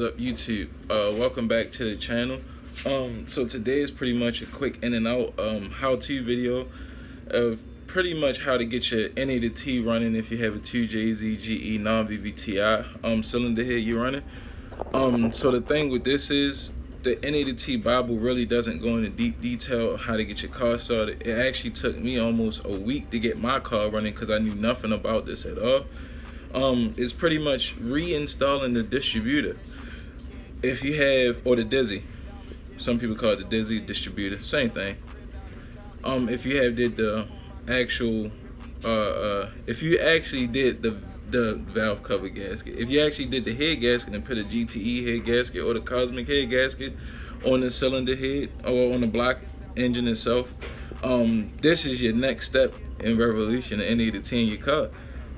is up, YouTube? Welcome back to the channel. So today is pretty much a quick in and out how-to video of pretty much how to get your NaT running if you have a 2JZ GE non-VVTi cylinder head you're running. So the thing with this is the NaT Bible really doesn't go into deep detail on how to get your car started. It actually took me almost a week to get my car running because I knew nothing about this at all. It's pretty much reinstalling the distributor. If you have, or the Dizzy, some people call it the Dizzy distributor, same thing. If you have did the actual, if you actually did the valve cover gasket, if you actually did the head gasket and put a GTE head gasket or the Cosmic head gasket on the cylinder head or on the block engine itself, this is your next step in revolution of NaT in your car.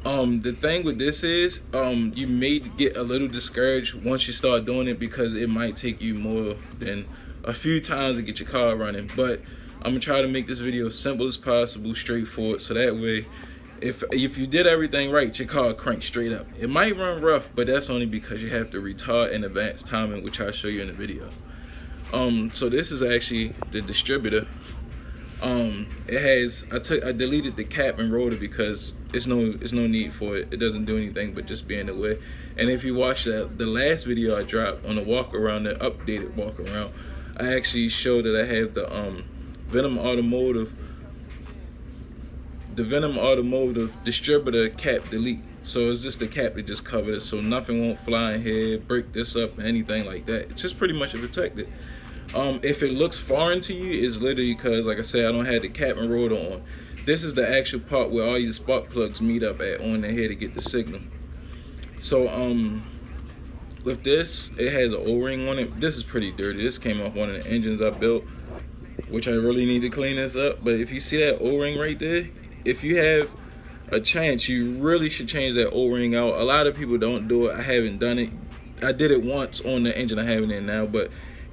The thing with this is, you may get a little discouraged once you start doing it because it might take you more than a few times to get your car running. But I'm gonna try to make this video as simple as possible, straightforward, so that way, if you did everything right, your car cranks straight up. It might run rough, but that's only because you have to retard and advance timing, which I'll show you in the video. So this is actually the distributor. It has, I deleted the cap and rotor because it's no need for it. It doesn't do anything but just be in the way. And if you watch the last video I dropped on the walk around, the updated walk around, I actually showed that I have the Venom Automotive distributor cap delete. So it's just the cap that just covered it, so nothing won't fly in here, break this up, or anything like that. It's just pretty much protected. If it looks foreign to you, it's literally because, like I said, I don't have the cap and rotor on. This is the actual part where all your spark plugs meet up at on the head to get the signal. So with this, it has an O-ring on it. This is pretty dirty. This came off one of the engines I built, which I really need to clean this up. But if you see that O-ring right there, if you have a chance, you really should change that O-ring out. A lot of people don't do it. I haven't done it. I did it once on the engine I have it in now, but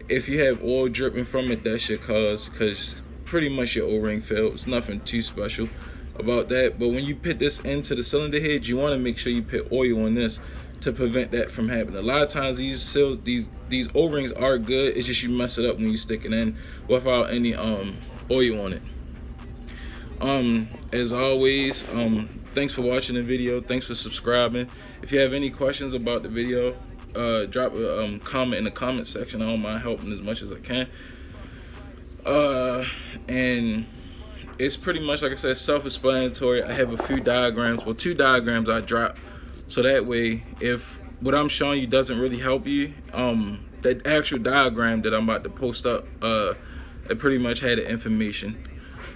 if you have oil dripping from it, that's your cause, because pretty much your O-ring failed. It's nothing too special about that. But when you put this into the cylinder head, you want to make sure you put oil on this to prevent that from happening. A lot of times these O-rings are good. It's just you mess it up when you stick it in without any oil on it. As always, thanks for watching the video. Thanks for subscribing. If you have any questions about the video, drop a comment in the comment section. I don't mind helping as much as I can. And it's pretty much, like I said, self-explanatory. I have a few diagrams, well, 2 diagrams I dropped, so that way if what I'm showing you doesn't really help you, that actual diagram that I'm about to post up, it pretty much had the information.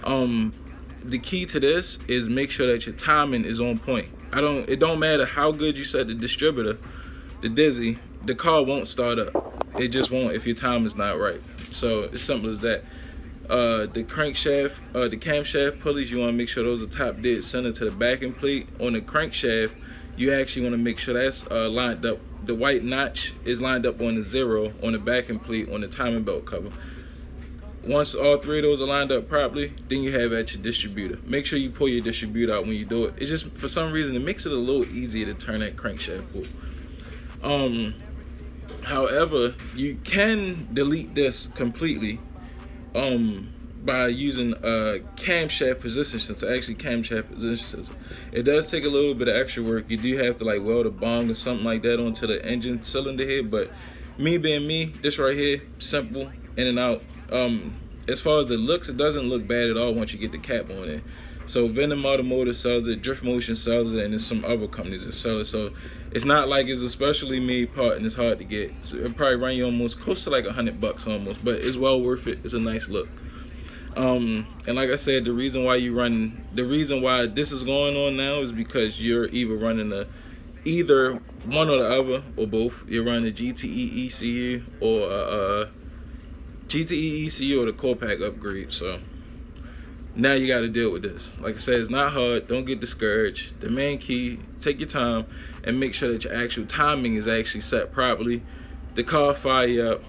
The key to this is make sure that your timing is on point. It don't matter how good you set the distributor, the Dizzy, the car won't start up. It just won't if your time is not right. So it's simple as that. The crankshaft, the camshaft pulleys, you want to make sure those are top dead center to the backing plate. On the crankshaft, you actually want to make sure that's lined up. The white notch is lined up on the 0 on the backing plate on the timing belt cover. Once all 3 of those are lined up properly, then you have at your distributor. Make sure you pull your distributor out when you do it. It's just, for some reason, it makes it a little easier to turn that crankshaft pull. However, you can delete this completely by using a camshaft position sensor. Actually, camshaft position sensor. It does take a little bit of extra work. You do have to like weld a bong or something like that onto the engine cylinder head. But me being me, this right here, simple, in and out. As far as the looks, it doesn't look bad at all once you get the cap on it. So Venom Automotive sells it, Drift Motion sells it, and there's some other companies that sell it. So it's not like it's a specially made part and it's hard to get. So it'll probably run you almost close to like $100 almost, but it's well worth it. It's a nice look. And like I said, the reason why this is going on now is because you're either running either one or the other or both. You're running a GTE ECU or GTE ECU or the core pack upgrade. So now you got to deal with this. Like I said, it's not hard. Don't get discouraged. The main key, take your time and make sure that your actual timing is actually set properly. The car fire up,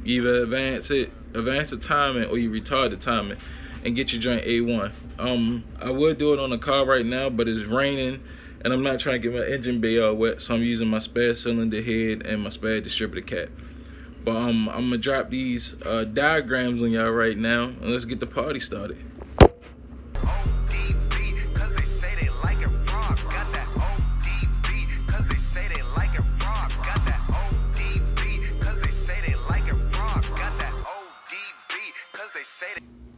you either advance the timing, or you retard the timing and get your joint A1. I would do it on the car right now, but it's raining and I'm not trying to get my engine bay all wet, so I'm using my spare cylinder head and my spare distributor cap. But I'm gonna drop these diagrams on y'all right now, and let's get the party started.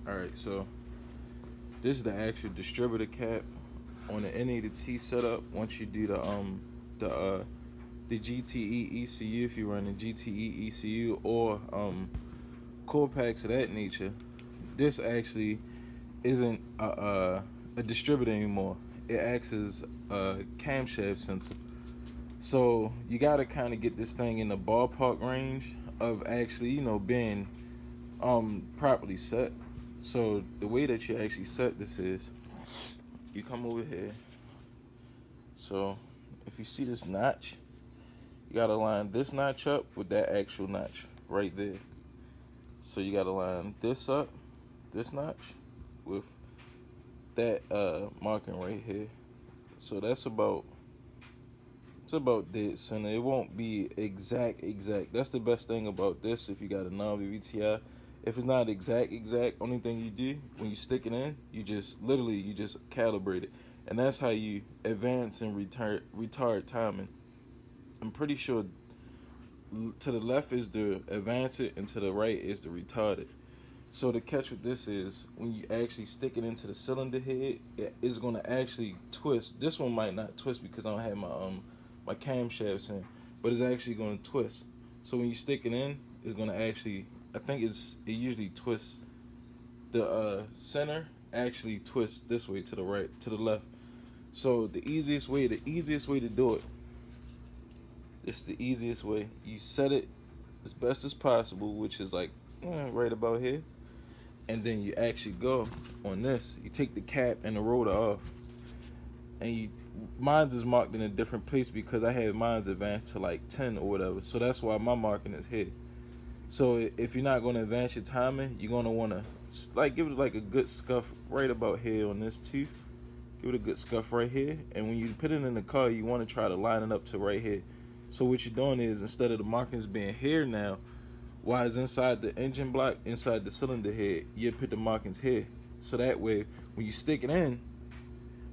Alright, so this is the actual distributor cap on the NaT setup. Once you do the GTE ECU, if you run the GTE ECU or core packs of that nature, this actually isn't a distributor anymore. It acts as a camshaft sensor. So you gotta kind of get this thing in the ballpark range of actually, you know, being properly set. So the way that you actually set this is, you come over here. So if you see this notch, you gotta line this notch up with that actual notch right there. So you gotta line this up, this notch, with that marking right here. So that's about, it's about dead center. It won't be exact. That's the best thing about this. If you got a non-VVTi, if it's not exact, only thing you do when you stick it in, you just calibrate it, and that's how you advance and retard timing. I'm pretty sure to the left is the advance it, and to the right is the retard it. So the catch with this is, when you actually stick it into the cylinder head, it is going to actually twist. This one might not twist because I don't have my camshafts in, but it's actually going to twist. So when you stick it in, it's going to actually, I think it usually twists. The center actually twists this way, to the right, to the left. So the easiest way to do it, it's the easiest way. You set it as best as possible, which is like right about here, and then you actually go on this. You take the cap and the rotor off, and mine's is marked in a different place because I had mine's advanced to like 10 or whatever. So that's why my marking is here. So if you're not going to advance your timing, you're going to want to like give it like a good scuff right about here on this tooth. Give it a good scuff right here, and when you put it in the car, you want to try to line it up to right here. So what you're doing is, instead of the markings being here now, while it's inside the engine block, inside the cylinder head, you put the markings here. So that way, when you stick it in,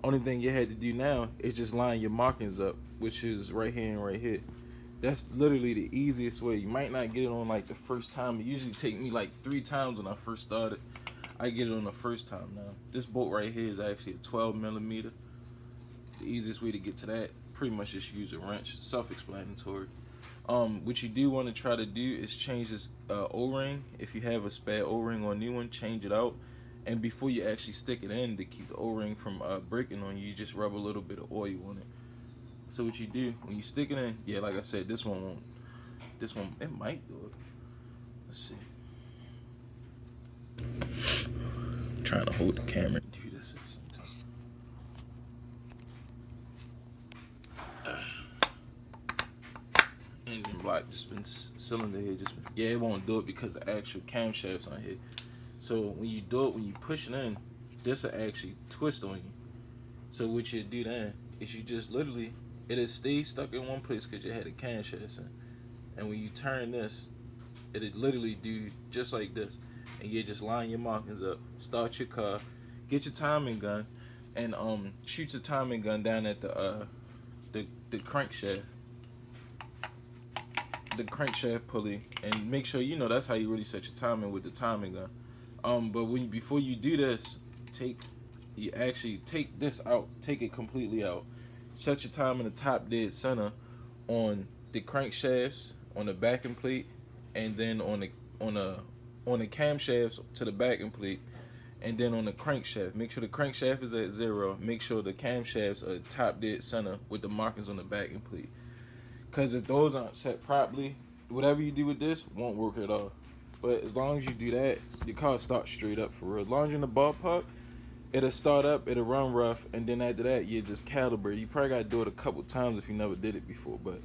only thing you had to do now is just line your markings up, which is right here and right here. That's literally the easiest way. You might not get it on like the first time. It usually take me like 3 times when I first started. I get it on the first time now. This bolt right here is actually a 12 millimeter. The easiest way to get to that, pretty much just use a wrench. Self-explanatory. What you do want to try to do is change this O-ring. If you have a spare O-ring or a new one, change it out. And before you actually stick it in, to keep the O-ring from breaking on you, you just rub a little bit of oil on it. So what you do when you stick it in, yeah, like I said, this one won't. This one, it might do it. Let's see. I'm trying to hold the camera and do this at the same time. Engine block just been, cylinder here just been, yeah, it won't do it because the actual camshafts on here. So when you do it, when you push it in, this will actually twist on you. So what you do then is you just literally, it'll stay stuck in one place because you had a camshaft in. And when you turn this, it'll literally do just like this. And you just line your markings up, start your car, get your timing gun, and shoot your timing gun down at the crankshaft. The crankshaft pulley, and make sure, you know, that's how you really set your timing with the timing gun. But before you do this, you actually take this out, take it completely out. Set your time in the top dead center on the crankshafts, on the backing plate, and then on the camshafts to the backing plate, and then on the crankshaft. Make sure the crankshaft is at 0. Make sure the camshafts are top dead center with the markings on the backing plate. Because if those aren't set properly, whatever you do with this won't work at all. But as long as you do that, your car starts straight up for real. As long as you're in the ballpark, it'll start up, it'll run rough, and then after that, you just calibrate. You probably got to do it a couple times if you never did it before, but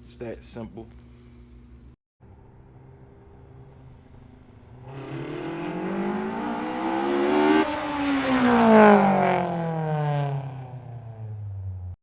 it's that simple.